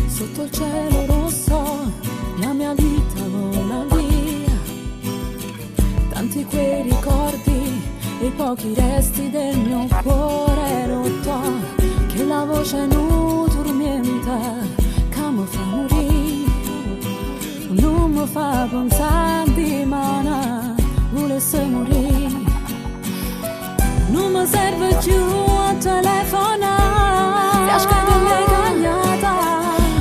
Sotto il cielo rosso la mia vita vola via, tanti quei ricordi e i pochi resti del mio cuore rotto, che la voce non tormenta, che mi fa morire, non mi fa pensare di mana, volesse morire. Non mi serve più a telefonare, se che mi cagnata,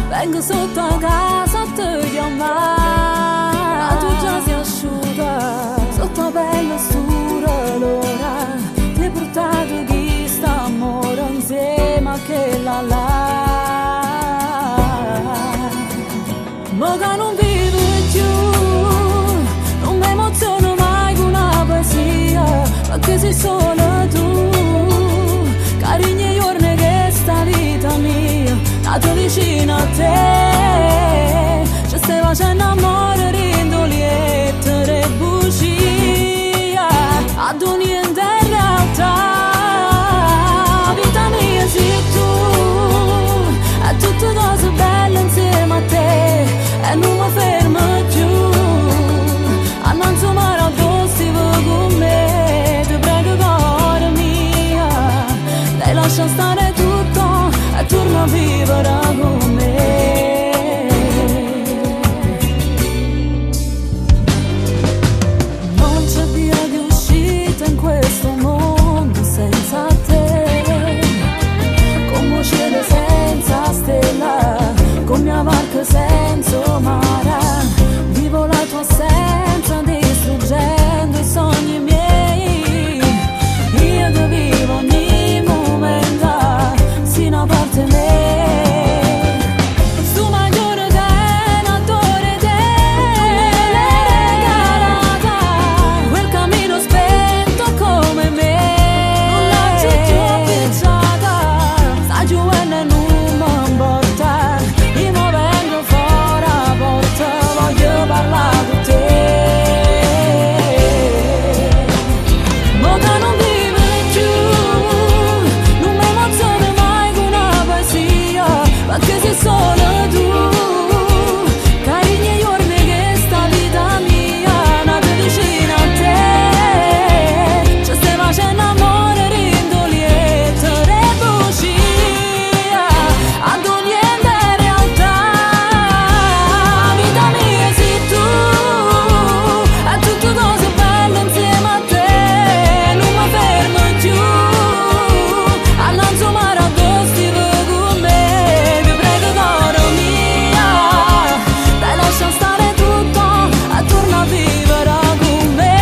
vengo sotto a casa a te chiamare, ma tu già sei asciutta, sotto la pelle scura l'ora, ti hai portato chi sta amore insieme a che la ma che non vivo più, non mi emoziono mai con una poesia, perché sei solo tu, carini giorni che sta vita mia, nato vicino a te, ci stai facendo amore, rindo liettere e bugia, ad un niente in realtà, vita mia sei tu, è tutte cose belle insieme a te, e non mi fermo più, annanzi mare addosso con me, ti prego cuore mia, dai lascia stare tutto e torna a vivere con me. Non c'è via di uscita in questo mondo senza te, come cielo senza stella, con mia barca senza mare, vivo la tua assenza distruggendo i sogni miei, io che vivo ogni momento sino a parte me, stu maggiore che è un attore te, me l'hai regalata, quel cammino spento come me, non la c'è più appicciata, sta giovane non mi importa, io mo vengo fuori a porta, voglio parlare con te, mo che non vivo più, non mi emoziona mai con una poesia, perché sei solo tu, carini giorni che sta vita mia, nata vicino a te, ci stai facendo amore, rindo liettere e bugia, ad un niente in realtà, vita mia sei tu, è tutte cose belle insieme a te, non mi fermo più, annanzi mare addosso con me, ti prego caro mia, dai lascia stare tutto e torna a vivere con me.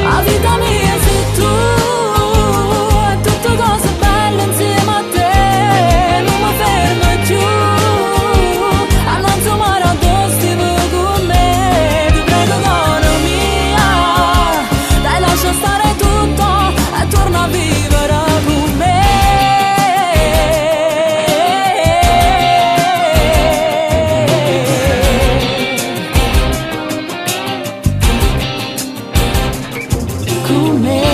La vita mia sei tu, è tutte cose belle insieme a te, non mi fermo più, annanzi mare addosso con me, ti prego caro mia, dai lascia stare tutto e torna a vivere con me. Con me.